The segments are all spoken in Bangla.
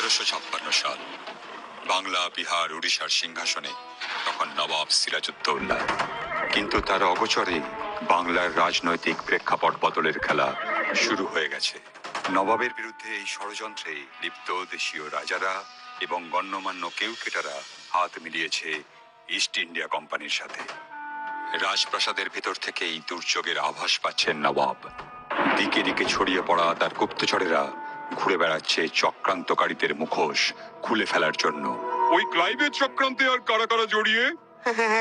1556 সাল বাংলা, বিহার, উড়িষ্যার সিংহাসনে তখন নবাব সিরাজউদ্দৌলা। কিন্তু তার অগোচরে বাংলার রাজনৈতিক প্রেক্ষাপট বদলের খেলা শুরু হয়ে গেছে। নবাবের বিরুদ্ধে এই ষড়যন্ত্রে লিপ্ত দেশীয় রাজারা এবং গণ্যমান্য কেউকেটারা হাত মিলিয়েছে ইস্ট ইন্ডিয়া কোম্পানির সাথে। রাজপ্রাসাদের ভেতর থেকেই দুর্যোগের আভাস পাচ্ছেন নবাব। দিকে দিকে ছড়িয়ে পড়া তার গুপ্তচরেরা ঘুরে বেড়াচ্ছে চক্রান্তকারীদের মুখোশ খুলে ফেলার জন্য। ওই ক্লাইভের চক্রান্তে আর কারা কারা জড়িয়ে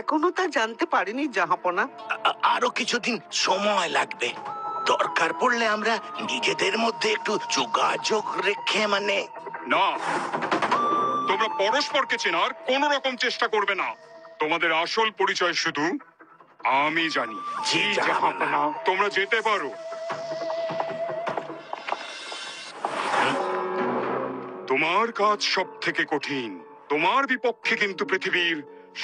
এখনো তা জানতে পারিনি জাহাপনা। আরো কিছুদিন সময় লাগবে। দরকার পড়লে আমরা নিজেদের মধ্যে একটু যোগাযোগ রেখে না, তোমরা পরস্পরকে চেনার কোন রকম চেষ্টা করবে না। তোমাদের আসল পরিচয় শুধু আমি জানি। জি জাহাপনা। তোমরা যেতে পারো। তোমার কাজ সব থেকে কঠিন। তোমার বিপক্ষে কিন্তু পৃথিবীর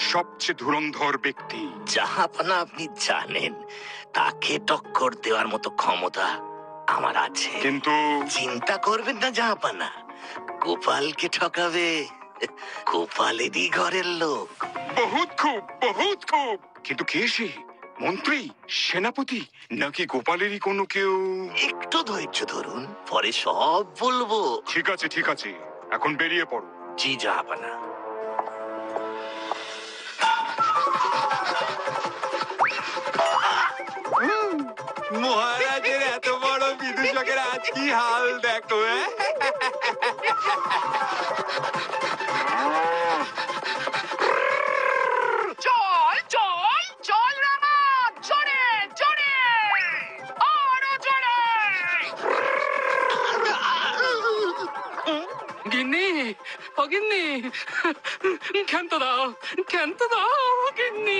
সবচেয়ে ধুরন্ধর ব্যক্তি। জাহাপনা, আপনি জানেন তাকে টক্কর দেওয়ার মতো ক্ষমতা আমার আছে। কিন্তু চিন্তা করবেন না জাহাপনা, গোপালকে ঠকাবে গোপালেরই ঘরের লোক। বহুত খুব, বহুত খুব। কিন্তু কে সে? মন্ত্রী, সেনাপতি, নাকি গোপালেরই কোনো কেউ? একটু ধৈর্য ধরুন, পরে সব বলবো। ঠিক আছে, ঠিক আছে, এখন বেরিয়ে পড়ো। জি জাহাপনা। মহারাজের এত বড় বিদূষকের আজ কি হাল দেখো। চল চল চল রামা, জোরে জোরে, আরো জোরে। গিন্নি, ও গিন্নি, ক্ষান্ত দাও, ক্ষান্ত দাও গিন্নি,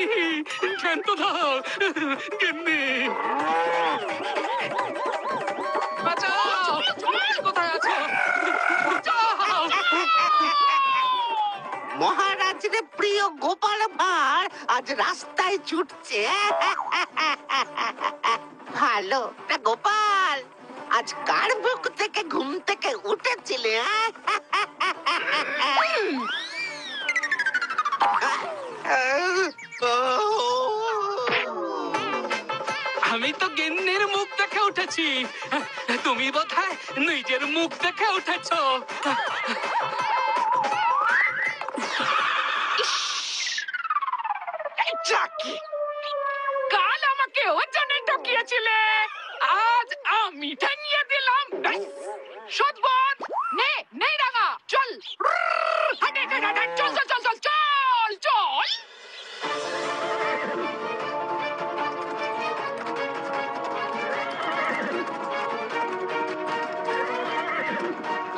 ক্ষান্ত দাও গিন্নি। বাঁচাও, কোথায় আছো? বাঁচাও। মহারাজের প্রিয় গোপাল ভাঁড় আজ রাস্তায় ছুটছে। ভালো তা গোপাল, আজ কার বুক থেকে ঘুম থেকে উঠেছিলে? আমি তো গিন্নির মুখ দেখে উঠেছি, তুমি বোধহয় নিজের মুখ দেখে উঠেছ। কাল আমাকে ওজনে ঠকিয়েছিলে, আজ আমি ঠেঙিয়ে দিলাম। সদবদ নে নেই রাঙা, চল হাঁটে হাঁটে হাঁটে, চল চল চল চল চল চল।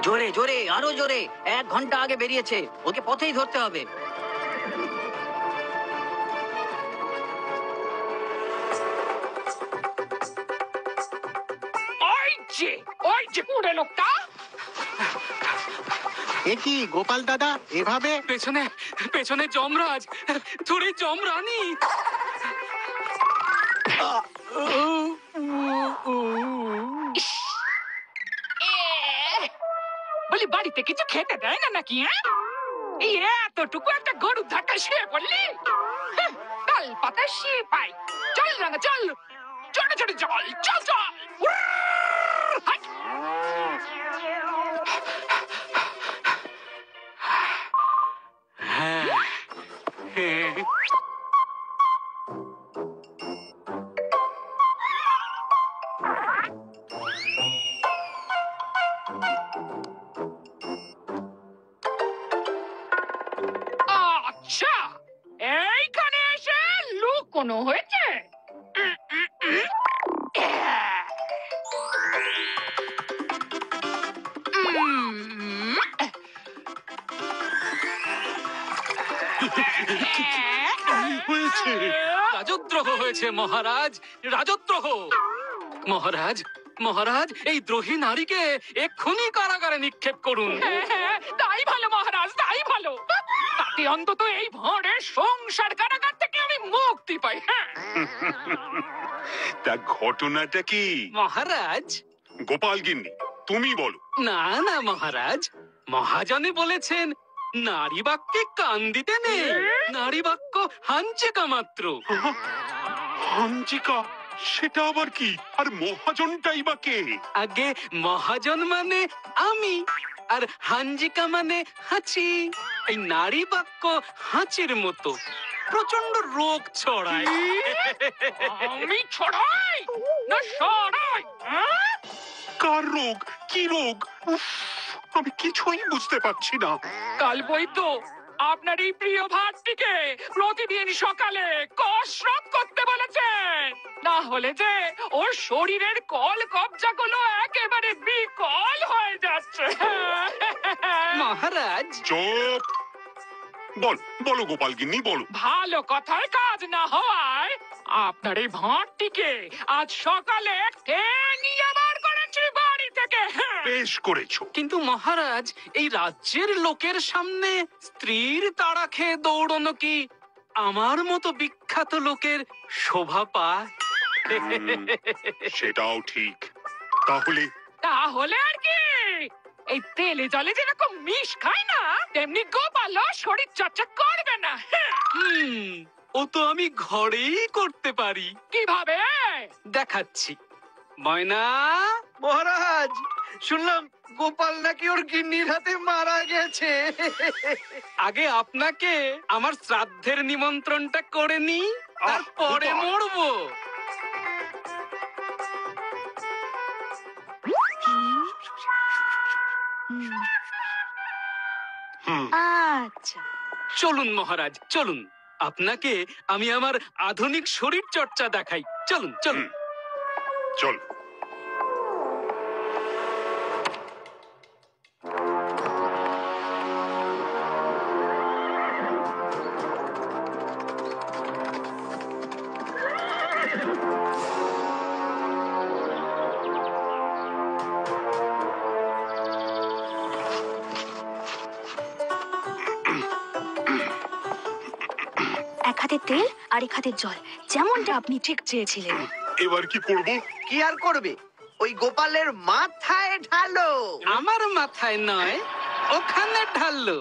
জোরে জোরে, আরো জোরে। 1 ঘন্টা আগে বেরিয়েছে, ওকে পথেই ধরতে হবে। ওই যে পুরে লোকটা। কি গোপাল দাদা, এভাবে? পেছনে পেছনে যমরাজ, থোড়ি যমরানী। বলি বাড়িতে কিছু খেতে দেয় না নাকি? এই এতটুকু একটা গরু ধাক্কা শুয়ে পড়লি, তাল পাতা শুয়ে পাই। চল রাঙা চল, ছোট ছোট চল চল চল। আচ্ছা, এইখানে এসে লুকোনো হয়েছে। রাজদ্রোহ হয়েছে মহারাজ, রাজদ্রোহ। মহারাজ, মহারাজ, এই দ্রোহী নারীকে এক্ষুনি কারাগারে নিক্ষেপ করুন। তাই ভালো মহারাজ, তাই ভালো। তাতে অন্তত এই ভাঁড়ের সংসার কারাগার থেকে আমি মুক্তি পাই। তা ঘটনাটা কি? মহারাজ, গোপাল গিন্নি, তুমি বলো। না না মহারাজ, মহাজনে বলেছেন নারী বাক্যে কান দিতে নেই, নারী বাক্য হাঞ্চিকা মাত্র। হাঞ্চিকা, সেটা আবার কি? আর মহাজনটাই বা কে? আগে মহাজন মানে আমি, আর হাঞ্জিকা মানে হাঁচি। এই নারী বাক্য হাঁচির মতো প্রচন্ড রোগ ছড়ায়। আমি ছড়াই না সরাই? হ্যাঁ? কার রোগ? কি রোগ? উফ, আমি কিছুই বুঝতে পারছি না। কাল বই তো আপনার এই প্রিয় ভাতটিকে প্রতিদিন সকালে কসরত করতে বলেছেন, না হলে যে ওর শরীরের কল কবজাগুলো একেবারে বিকল হয়ে যাচ্ছে। মহারাজ, চুপ! বলো গোপাল গিন্নি, বলো। ভালো কথায় কাজ না হওয়ায় আপনার এই ভাঁড়টিকে আজ সকালে ঠেঙিয়ে বার করেছি বাড়ি থেকে। বেশ করেছো। কিন্তু মহারাজ, এই রাজ্যের লোকের সামনে স্ত্রীর তাড়া খেয়ে দৌড়নো কি আমার মতো বিখ্যাত লোকের শোভা পায়? সেটাও ঠিক। তাহলে তাহলে আর কি, এই তেলে জলে যেরকম মিশ খায় না, তেমনি গোপালও শরীর চর্চা করবে না। ও তো আমি ঘরেই করতে পারি। কিভাবে? দেখাচ্ছি। ময়না, মহারাজ, শুনলাম গোপাল নাকি ওর গিন্নির হাতে মারা গেছে। আগে আপনাকে আমার শ্রাদ্ধের নিমন্ত্রণটা করে নি, তারপরে গোপাল। মরবো। আচ্ছা, চলুন মহারাজ, চলুন। আপনাকে আমি আমার আধুনিক শরীর চর্চা দেখাই। চলুন চলুন। চল। এক হাতে তেল আর এক হাতে জল, যেমনটা আপনি ঠিক চেয়েছিলেন। এবার কি করব? কি আর করবে, ওই গোপালের মাথায় ঢালো। আমার মাথায় নয়, ওখানে ঢাললো।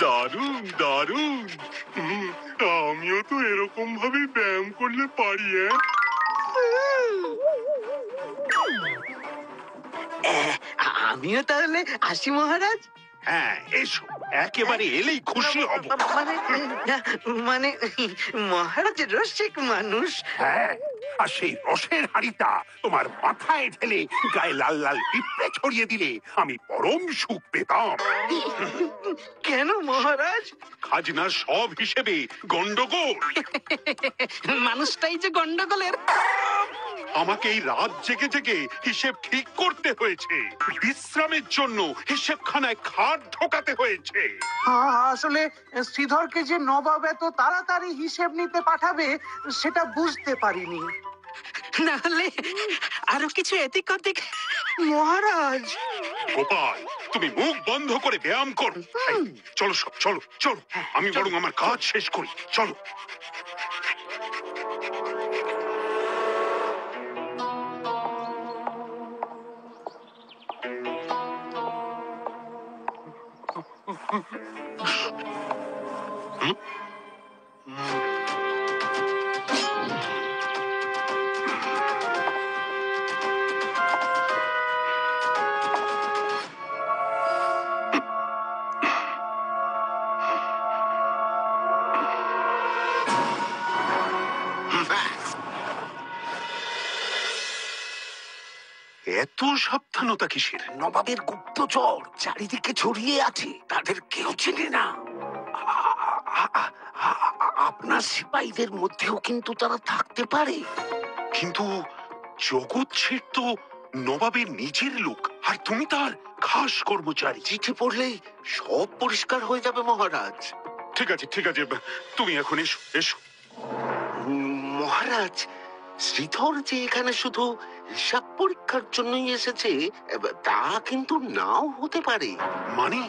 দারুণ দারুণ। আমিও তো এরকম ভাবে ব্যায়াম করলে পারি। আমিও তাহলে আসি মহারাজ। হ্যাঁ, এসো, একেবারে এলেই খুশি হব। মানে মহারাজ রসিক মানুষ। হ্যাঁ, আর সেই রসের হাড়িটা তোমার মাথায় ঢেলে গায়ে লাল লাল পিঁপড়ে ছড়িয়ে দিলে আমি পরম সুখ পেতাম। কেন মহারাজ? খাজনার সব হিসেবে গন্ডগোল। মানুষটাই যে গন্ডগোলের। আমাকে এই রাত জেগে জেগে হিসেব ঠিক করতে হয়েছে, বিশ্রামের জন্য হিসেবখানায় খাট ঢোকাতে হয়েছে। আসলে শ্রীধরকে যে নবাব এত তাড়াতাড়ি হিসেব নিতে পাঠাবে সেটা বুঝতে পারিনি। না হলে আরো কিছু এদিক ওদিক। মহারাজ, গোপাল, তুমি মুখ বন্ধ করে ব্যায়াম করো। এই, চলো সব, চলো চলো, আমি বরং আমার কাজ শেষ করি। চলো। এত সাবধানতা কিসের? নবাবের গুপ্তচর চারিদিকে ছড়িয়ে আছে, তাদের কেউ চেনে না। আপনার সিপাহীদের মধ্যেও কিন্তু তারা থাকতে পারে। কিন্তু জগৎ শেঠ তো নবাবের নিজের লোক, আর তুমি তার খাস কর্মচারী। চিঠি পড়লেই সব পরিষ্কার হয়ে যাবে মহারাজ। ঠিক আছে ঠিক আছে, তুমি এখন এসো এসো। মহারাজ, শ্রীধর যে এখানে শুধু হিসাব পরীক্ষার জন্যই এসেছে তা কিন্তু নাও হতে পারে। মানে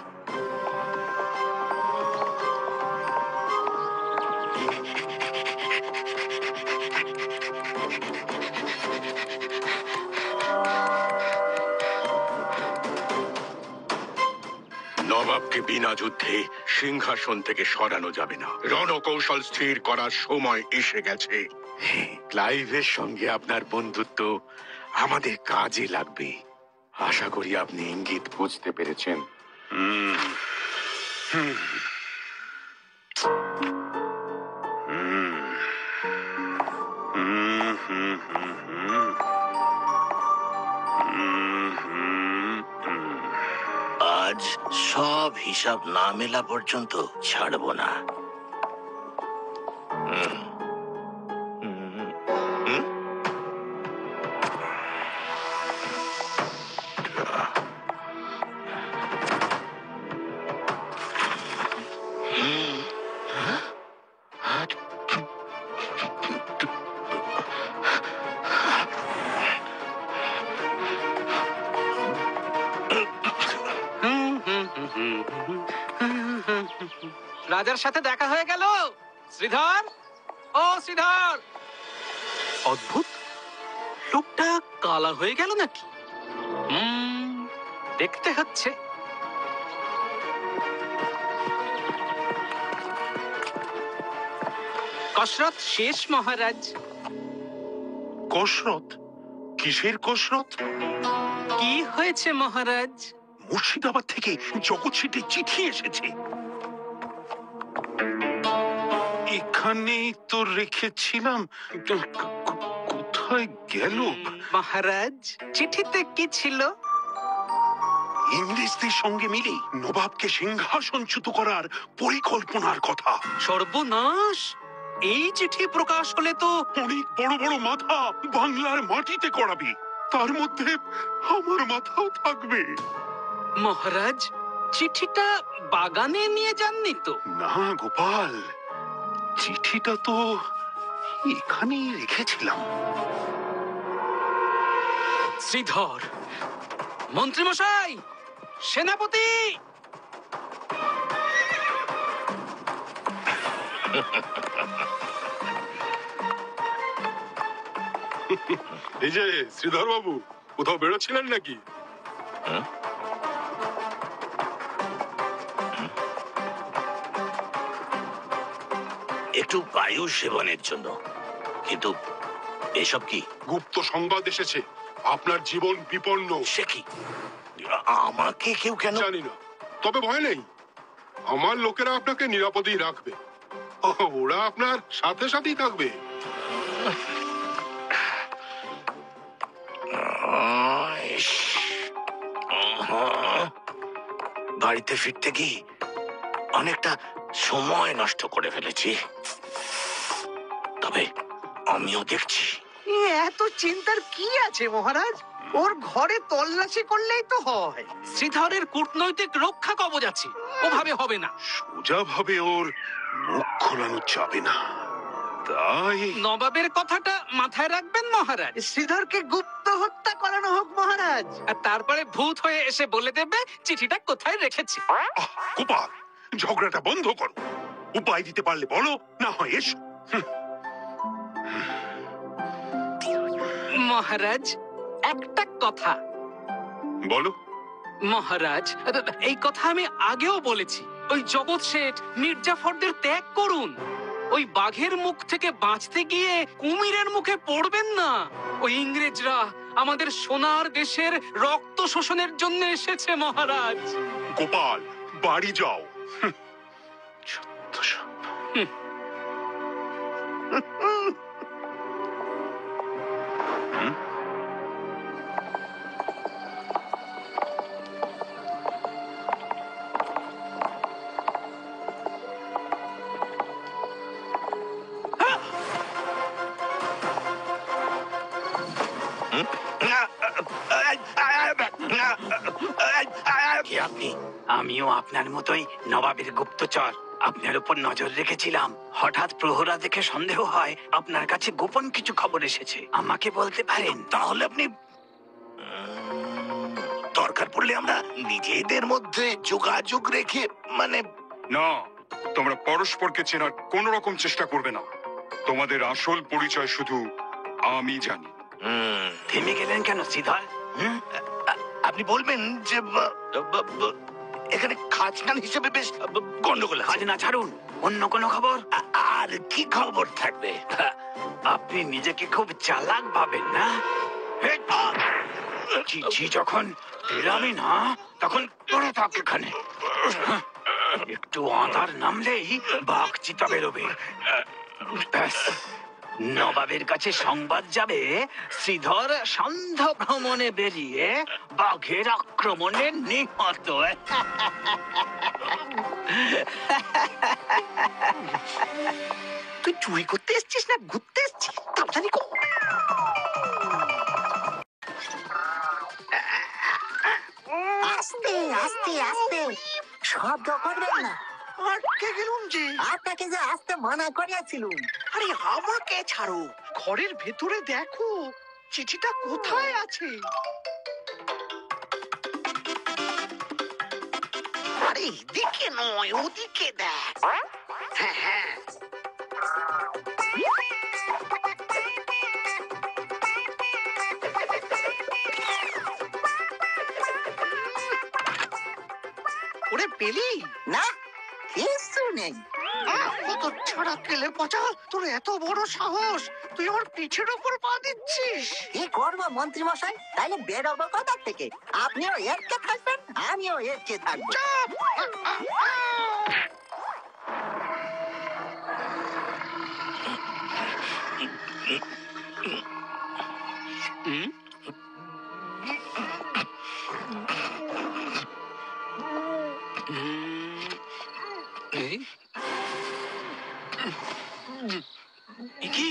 নবাবকে বিনা যুদ্ধে সিংহাসন থেকে সরানো যাবে না। রণকৌশল স্থির করার সময় এসে গেছে। ক্লাইভের সঙ্গে আপনার বন্ধুত্ব আমাদের কাজে লাগবে। আশা করি আপনি ইঙ্গিত বুঝতে পেরেছেন। আজ সব হিসাব না মেলা পর্যন্ত ছাড়বো না। রাজার সাথে দেখা হয়ে গেল। শ্রীধর, ও শ্রীধর। অদ্ভুত, লোকটা কালা হয়ে গেল নাকি? দেখতে হচ্ছে। কসরত শেষ মহারাজ। কসরত? কিসের কসরত? কি হয়েছে মহারাজ? মুর্শিদাবাদ থেকে জগৎ শেঠের চিঠি এসেছে। এখানেই তো রেখেছিলাম, কোথায় গেল? মহারাজ, চিঠিতে কি ছিল? ইংরেজদের সঙ্গে মিলে নবাবকে সিংহাসনচ্যুত করার পরিকল্পনার কথা। সর্বনাশ! এই চিঠি প্রকাশ হলে তো অনেক বড় বড় মাথা বাংলার মাটিতে করাবে, তার মধ্যে আমার মাথাও থাকবে। মহারাজ, চিঠিটা বাগানে নিয়ে যাননি তো? না গোপাল, চিঠিটা তো এখানেই রেখেছিলাম। শ্রীধর, মন্ত্রীমশাই, সেনাপতি! এই যে শ্রীধর বাবু, কোথাও বেরোচ্ছিলেন নাকি? একটু বায়ু সেবনের জন্য। কিন্তু এসব কি? গুপ্ত সংবাদ এসেছে, আপনার জীবন বিপন্ন। সে কি? আমাকে কেউ কেন? জানি না, তবে ভয় নেই, আমার লোকেরা আপনাকে নিরাপদেই রাখবে। ওরা আপনার সাথে সাথেই থাকবে। বাড়িতে ফিরতে গিয়ে অনেকটা সময় নষ্ট করে ফেলেছি, তবে আমিও দেখছি। এত চিন্তার কি আছে মহারাজ? ওর ঘরে তল্লাশি করলেই তো হয়। শ্রীধরের কূটনৈতিক রক্ষা কবচ আছে, ওভাবে হবে না। সোজা ভাবে ওর মুখ খোলানো যাবে না, তাই নবাবের কথাটা মাথায় রাখবেন মহারাজ। শ্রীধরকে গুপ্ত হত্যা করানো হোক মহারাজ। আর তারপরে ভূত হয়ে এসে বলে দেবে চিঠিটা কোথায় রেখেছি। গোপাল, ঝগড়াটা বন্ধ করো। উপায় দিতে পারলে বলো, না হয় এসো। মহারাজ, একটা কথা। বলো। মহারাজ, এই কথা আমি আগেও বলেছি। ওই জগৎ শেঠ মির্জাফরদের ত্যাগ করুন। ওই বাঘের মুখ থেকে বাঁচতে গিয়ে কুমিরের মুখে পড়বেন না। ওই ইংরেজরা আমাদের সোনার দেশের রক্ত শোষণের জন্য এসেছে মহারাজ। গোপাল, বাড়ি যাও। কে আপনি? আমিও আপনার মতোই নবাবের গুপ্তচর। আপনার উপর নজর রেখেছিলাম। হঠাৎ প্রহরা দেখে সন্দেহ হয় আপনার কাছে গোপন কিছু খবর এসেছে। আমাকে বলতে পারেন? তাহলে আপনি দরকার পড়লে আমরা নিজেদের মধ্যে যোগাযোগ রেখে মানে না, তোমরা পরস্পরকে চেনার কোন রকম চেষ্টা করবে না। তোমাদের আসল পরিচয় শুধু আমি জানি। থেমে গেলেন কেন শ্রীধর? আপনি বলবেন যে এখানে খাজনান হিসেবে বেশ গন্ডগোল আছে। খাজনা ছাড়ুন, অন্য কোনো খবর? আর কি খবর থাকবে? আপনি নিজেকে খুব চালাক ভাবেন না? চিঠি যখন দিলামই না, তখন পড়ে থাক এখানে। একটু আধার নামলেই বাঘ চিতা বেরোবে। ব্যাস, নবাবের কাছে সংবাদ যাবে শ্রীধর সন্ধ্যা ভ্রমণে বেরিয়ে বাঘের আক্রমণে নিহত। তুই চুরি করতে এসছিস না ঘুরতে এসছিস? তাড়াতাড়ি কর। আস্তে আস্তে আস্তে, শব্দ করবেন না। আটকে গেলুম যে। আপনাকে যে আসতে মানা করিয়াছিলুম। আরে আমাকে ছাড়ো, ঘরের ভেতরে দেখো চিঠিটা কোথায় আছে। আরে এদিকে নয়, ওদিকে দেখ। হ্যাঁ হ্যাঁ, ওরে পেলি না, কিছু নেই। তোর ছাড়া কেলে পচা, তোর এত বড় সাহস, তুই আমার পিঠের ওপর পা দিচ্ছিস। কি করবো মন্ত্রী মশাই? তাইলে বেরোবো কোথা থেকে? আপনিও এরকে থাকবেন, আমিও এরকে থাকবো। কি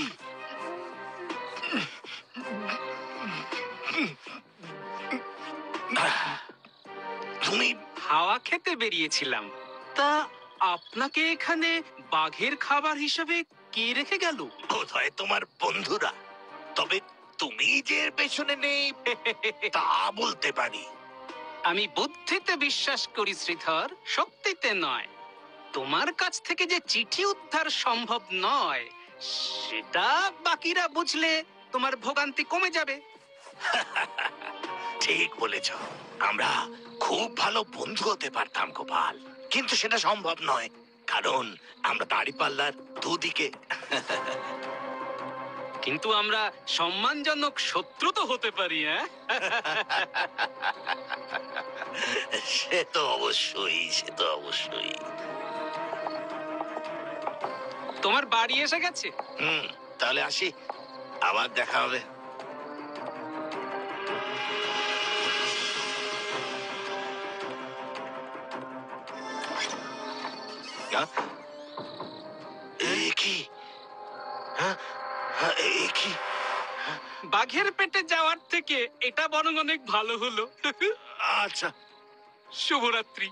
তুমি হাওয়া খেতে বেরিয়েছিলাম, তা আপনাকে এখানে বাঘের খাবার হিসেবে কে রেখে গেল? বোধহয় তোমার বন্ধুরা। তবে তুমি যে এর পেছনে নেই তা বলতে পারি। আমি বুদ্ধিতে বিশ্বাস করি শ্রীধর, শক্তিতে নয়। তোমার কাছ থেকে যে চিঠি উদ্ধার সম্ভব নয়, সেটা বাকিরা বুঝলে তোমার ভোগান্তি কমে যাবে। ঠিক বলেছ, আমরা খুব ভালো বন্ধু হতে পারতাম গোপাল, কিন্তু সেটা সম্ভব নয়, কারণ আমরা দাড়িপাল্লার দুদিকে। কিন্তু আমরা সম্মানজনক শত্রু তো হতে পারি। সে তো অবশ্যই, সে তো অবশ্যই। তোমার বাড়ি এসে গেছে। তাহলে আসি, আবার দেখা হবে। বাঘের পেটে যাওয়ার থেকে এটা বরং অনেক ভালো হলো। আচ্ছা, শুভরাত্রি।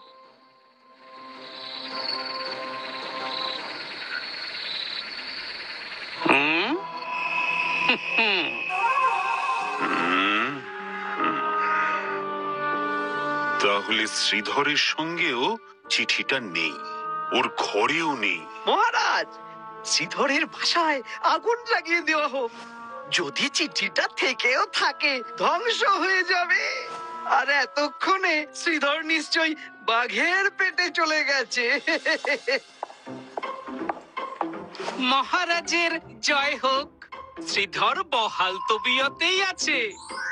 তাহলে শ্রীধরের সঙ্গেও চিঠিটা নেই, ওর ঘরেও নেই। মহারাজ, শ্রীধরের বাসায় আগুন লাগিয়ে দেওয়া হোক। যদি চিঠিটা থেকেও থাকে, ধ্বংস হয়ে যাবে। আর এতক্ষণে শ্রীধর নিশ্চয়ই বাঘের পেটে চলে গেছে। মহারাজের জয় হোক। শ্রীধর বহাল তবিয়তেই আছে।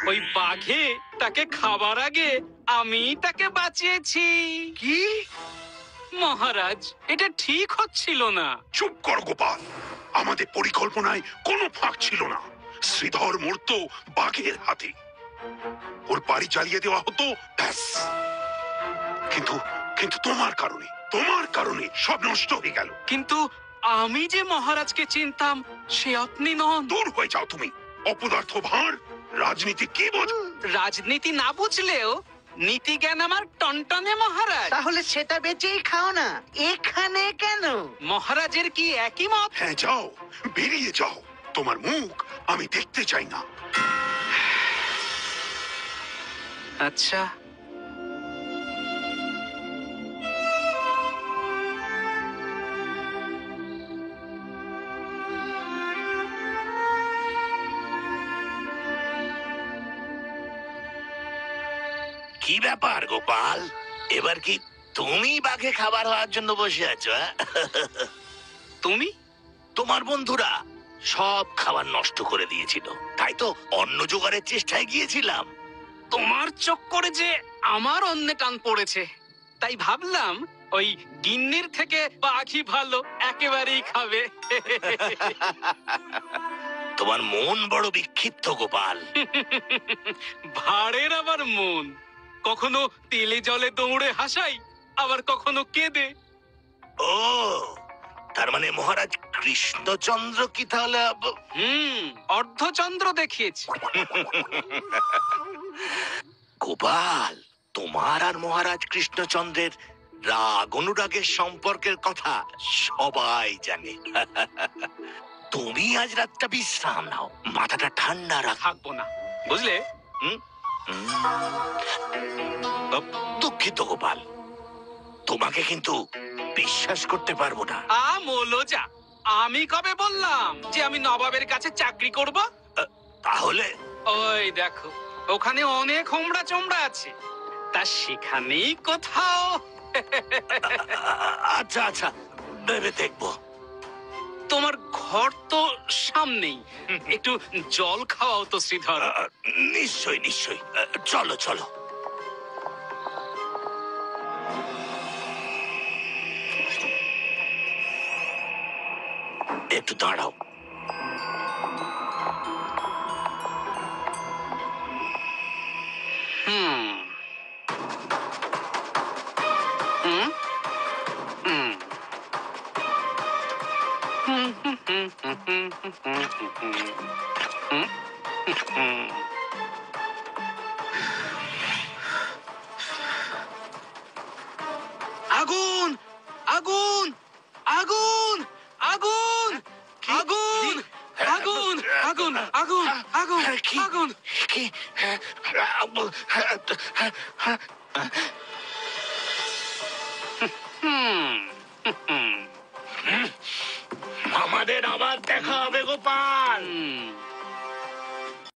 ওই বাঘে তাকে খাবার আগে আমি তাকে বাঁচিয়েছি। কি মহারাজ, এটা ঠিক হচ্ছিল না। চুপ কর গোপাল, আমাদের পরিকল্পনায় কোনো ফাঁক ছিল না। শ্রীধর মরতো বাঘের হাতে, ওর বাড়ি জ্বালিয়ে দেওয়া হতো, ব্যাস। কিন্তু কিন্তু তোমার কারণে সব নষ্ট হয়ে গেল। কিন্তু আমি যে মহারাজকে চিনতাম, সে আপনি নন। দূর হয়ে যাও তুমি, অপদার্থ ভাঁড়। রাজনীতি কি বোঝো? রাজনীতি না বুঝলেও নীতি জ্ঞান আমার টনটনে মহারাজ। তাহলে সেটা বেচেই খাও না, এখানে কেন? মহারাজের কি একই মত? হ্যাঁ, যাও, বেরিয়ে যাও। তোমার মুখ আমি দেখতে চাই না। আচ্ছা, কি ব্যাপার গোপাল, এবার কি তুমি বাঘে খাবার হওয়ার জন্য বসে আছো? তুমি? তোমার বন্ধুরা সব খাবার নষ্ট করে দিয়েছিল, তাই তো অন্ন জোগাড়ের চেষ্টায় গিয়েছিলাম। তোমার চক্করে যে আমার অন্যে টান পড়েছে, তাই ভাবলাম ওই গিন্নির থেকে বাঘই ভালো, একেবারেই খাবে। তোমার মন বড় বিক্ষিপ্ত গোপাল। ভাড়ের আবার মন, কখনো তেলে জলে দৌড়ে হাসাই, আবার কখনো কেঁদে। ও, তার মানে মহারাজ কৃষ্ণচন্দ্র কি তাহলে অর্ধচন্দ্র দেখিয়েছি। গোপাল, তোমার আর মহারাজ কৃষ্ণচন্দ্রের রাগ অনুরাগের সম্পর্কের কথা সবাই জানে। তুমি আজ রাতটা বিশ্রাম নাও, মাথাটা ঠান্ডা রাখ। থাকবো না, বুঝলে? দুঃখিত গোপাল, তোমাকে কিন্তু বিশ্বাস করতে পারবো না। মোলোজা, আমি কবে বললাম যে আমি নবাবের কাছে চাকরি করব? তাহলে ওই দেখো, ওখানে অনেক হোমড়া চোমড়া আছে, তা সেখানেই কোথাও। আচ্ছা আচ্ছা, ভেবে দেখবো। তোমার ঘর তো সামনেই, একটু জল খাওয়াও তো শ্রীধর। নিশ্চয় নিশ্চয়, চলো চলো। একটু দাঁড়াও। আগুন আগুন আগুন আগুন আগুন আগুন আগুন আগুন আগুন আগুন। আমাদের আবার দেখা হবে গোপাল।